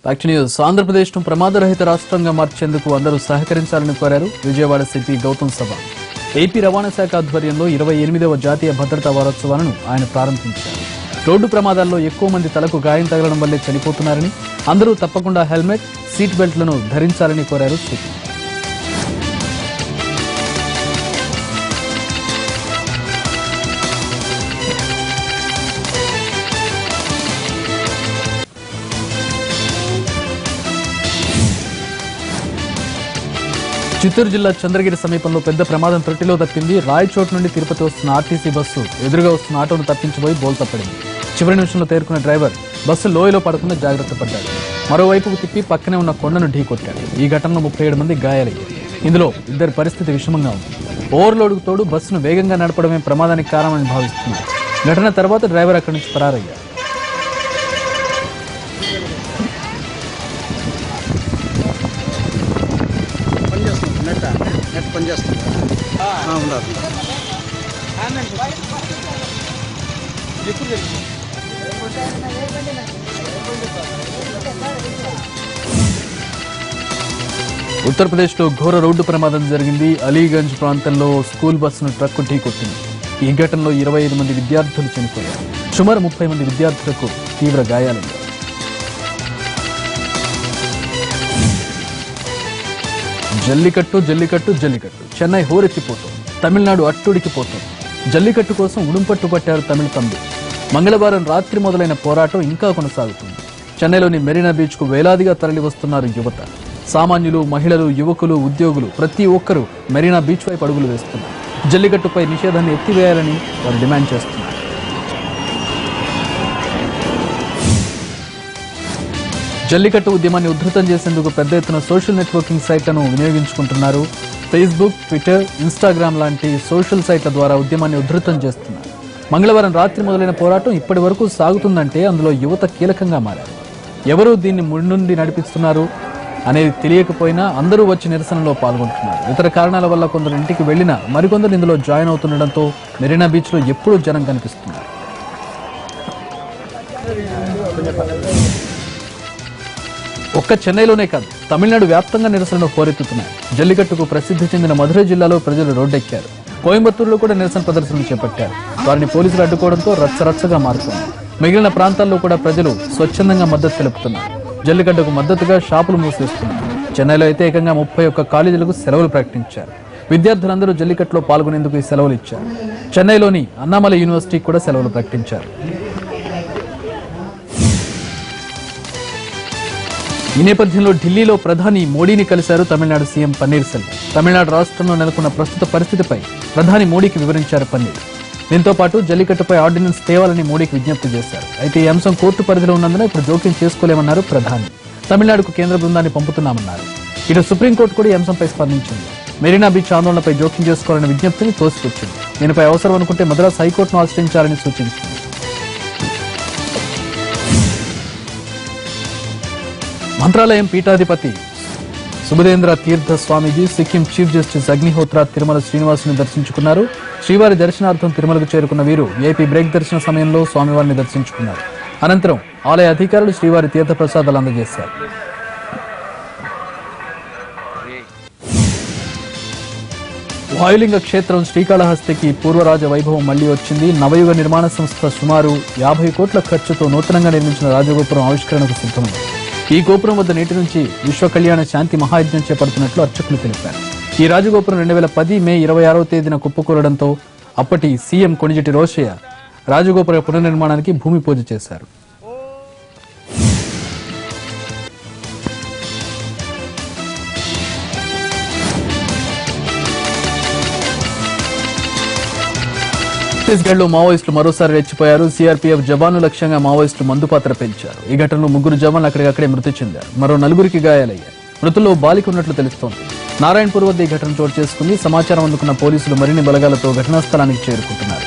Fact news ఆంధ్రప్రదేశ్ను ప్రమాదరహిత రాష్ట్రంగా మార్చేందుకు అందరూ సహకరించాలని కోరారు విజయవాడ సిపి గౌతమ్ సవాంగ్. ఏపీ రవాణా శాఖ ఆధ్వర్యంలో 28వ జాతీయ భద్రతా వారోత్సవాలను ఆయన ప్రారంభించారు. రోడ్డు ప్రమాదాల్లో ఎక్కువ మంది తలకు గాయం తగలడం వల్లే చనిపోతున్నారని, అందరూ తప్పకుండా హెల్మెట్, సీట్ బెల్ట్లను ధరించాలని కోరారు సిపి. చిత్తూరు జిల్లా చంద్రగిరి సమీపంలో పెద్ద ప్రమాదం త్రుటిలో తప్పింది. రాయచోటు నుండి తిరుపతి వస్తున్న ఆర్టీసీ బస్సు ఎదురుగా వస్తున్న ఆటోను తప్పించిపోయి బోల్తా పడింది. చివరి నిమిషంలో తేరుకున్న డ్రైవర్ బస్సు లోయలో పడకుండా జాగ్రత్త పడ్డాడు. మరోవైపుకు తిప్పి పక్కనే ఉన్న కొండను ఢీకొట్టాడు. ఈ ఘటనలో 37 మంది గాయాలయ్యారు. ఇందులో ఇద్దరి పరిస్థితి విషమంగా ఉంది. ఓవర్లోడ్కు తోడు బస్సును వేగంగా నడపడమే ప్రమాదానికి కారణమని భావిస్తున్నారు. ఘటన తర్వాత డ్రైవర్ అక్కడి నుంచి పరారయ్యారు. నెట్ పనిచేస్తుంది. ఉత్తరప్రదేశ్లో ఘోర రోడ్డు ప్రమాదం జరిగింది. అలీగంజ్ ప్రాంతంలో స్కూల్ బస్సును ట్రక్కు ఢీకొట్టింది. ఈ ఘటనలో 25 మంది విద్యార్థులు చనిపోయారు. సుమారు 30 మంది విద్యార్థులకు తీవ్ర గాయాలయ్యాయి. జల్లికట్టు జల్లికట్టు జల్లికట్టు చెన్నై హోరెత్తిపోతుంది. తమిళనాడు అట్టుడికిపోతుంది. జల్లికట్టు కోసం ఉడుంపట్టు పట్టారు తమిళ తమ్ముడు. మంగళవారం రాత్రి మొదలైన పోరాటం ఇంకా కొనసాగుతుంది. చెన్నైలోని మెరీనా బీచ్ కు వేలాదిగా తరలి వస్తున్నారు యువత. సామాన్యులు, మహిళలు, యువకులు, ఉద్యోగులు ప్రతి ఒక్కరూ మెరీనా బీచ్ వైపు అడుగులు వేస్తున్నారు. జల్లికట్టుపై నిషేధాన్ని ఎత్తివేయాలని వారు డిమాండ్ చేస్తున్నారు. జల్లికట్టు ఉద్యమాన్ని ఉధృతం చేసేందుకు పెద్ద ఎత్తున సోషల్ నెట్వర్కింగ్ సైట్లను వినియోగించుకుంటున్నారు. ఫేస్బుక్, ట్విట్టర్, ఇన్స్టాగ్రామ్ లాంటి సోషల్ సైట్ల ద్వారా ఉద్యమాన్ని ఉధృతం చేస్తున్నారు. మంగళవారం రాత్రి మొదలైన పోరాటం ఇప్పటి వరకు సాగుతుందంటే అందులో యువత కీలకంగా మారారు. ఎవరు దీన్ని ముందుండి నడిపిస్తున్నారు అనేది తెలియకపోయినా అందరూ వచ్చి నిరసనలో పాల్గొంటున్నారు. ఇతర కారణాల వల్ల కొందరు ఇంటికి వెళ్లినా మరికొందరు ఇందులో జాయిన్ అవుతుండటంతో మెరీనా బీచ్ లో ఎప్పుడూ జనం కనిపిస్తున్నారు. ఒక్క చెన్నైలోనే కాదు, తమిళనాడు వ్యాప్తంగా నిరసనలు హోరెత్తుతున్నాయి. జల్లికట్టుకు ప్రసిద్ధి చెందిన మధురై జిల్లాలో ప్రజలు రోడ్డెక్కారు. కోయంబత్తూరులో కూడా నిరసన ప్రదర్శనలు చేపట్టారు. వారిని పోలీసులు అడ్డుకోవడంతో రచ్చరచ్చగా మారుతుంది. మిగిలిన ప్రాంతాల్లో కూడా ప్రజలు స్వచ్ఛందంగా మద్దతు తెలుపుతున్నారు. జల్లికట్టుకు మద్దతుగా షాపులు మూసేస్తున్నారు. చెన్నైలో అయితే ఏకంగా 31 కాలేజీలకు సెలవులు ప్రకటించారు. విద్యార్థులందరూ జల్లికట్టులో పాల్గొనేందుకు ఈ సెలవులు ఇచ్చారు. చెన్నైలోని అన్నామలై యూనివర్సిటీకి కూడా సెలవులు ప్రకటించారు. ఈ నేపథ్యంలో ఢిల్లీలో ప్రధాని మోడీని కలిశారు తమిళనాడు సీఎం పన్నీర్ సెల్వం. తమిళనాడు రాష్ట్రంలో నెలకొన్న ప్రస్తుత పరిస్థితిపై ప్రధాని మోడీకి వివరించారు పన్నీర్. దీంతో పాటు జల్లికట్టుపై ఆర్డినెన్స్ తేవాలని మోడీకి విజ్ఞప్తి చేశారు. అయితే ఈ అంశం కోర్టు పరిధిలో ఉన్నందున ఇప్పుడు జోక్యం చేసుకోలేమన్నారు ప్రధాని. తమిళనాడుకు కేంద్ర బృందాన్ని పంపుతున్నామన్నారు. ఇటు సుప్రీంకోర్టు కూడా ఈ అంశంపై స్పందించింది. మెరీనా బీచ్ ఆందోళనపై జోక్యం చేసుకోవాలనే విజ్ఞప్తిని తోసిపుచ్చింది. దీనిపై అవసరం అనుకుంటే మద్రాసు హైకోర్టును ఆశ్రయించాలని సూచించింది. మంత్రాలయం పీఠాధిపతి సుబుధేంద్ర తీర్థ స్వామీజీ, సిక్కిం చీఫ్ జస్టిస్ అగ్నిహోత్ర తిరుమల శ్రీనివాసుని దర్శించుకున్నారు. శ్రీవారి దర్శనార్థం తిరుమలకు చేరుకున్న వీరు ఏపీ బ్రేక్ దర్శన సమయంలో స్వామివారిని దర్శించుకున్నారు. అనంతరం ఆలయ అధికారులు శ్రీవారి తీర్థ ప్రసాదాలు అందజేశారు. వాయులింగ క్షేత్రం శ్రీకాళహస్తికి పూర్వరాజ వైభవం మళ్లీ వచ్చింది. నవయుగ నిర్మాణ సంస్థ సుమారు 50 కోట్ల ఖర్చుతో నూతనంగా నిర్మించిన రాజగోపురం ఆవిష్కరణకు సిద్ధమైంది. ఈ గోపురం వద్ద నేటి నుంచి విశ్వ కళ్యాణ శాంతి మహాయజ్ఞం చేపడుతున్నట్లు అర్చకులు తెలిపారు. ఈ రాజగోపురం 2010 మే 26వ తేదీన కుప్పకూలడంతో అప్పటి సీఎం కొణిజెట్టి రోషయ్య రాజగోపుర పునర్నిర్మాణానికి భూమి పూజ చేశారు. ఛత్తీస్గఢ్లో మావోయిస్టులు మరోసారి రెచ్చిపోయారు. సీఆర్పీఎఫ్ జవాన్లు లక్ష్యంగా మావోయిస్టులు మందుపాత్ర పెంచారు. ఈ ఘటనలో 3 జవాన్లు అక్కడికక్కడే మృతి చెందారు. మరో 4 గాయాలయ్యారు. మృతుల్లో బాలిక ఉన్నట్లు తెలుస్తోంది. నారాయణపూర్ వద్ద ఈ ఘటన చోటు చేసుకుంది. సమాచారం అందుకున్న పోలీసులు మరిన్ని బలగాలతో ఘటనా స్థలానికి చేరుకుంటున్నారు.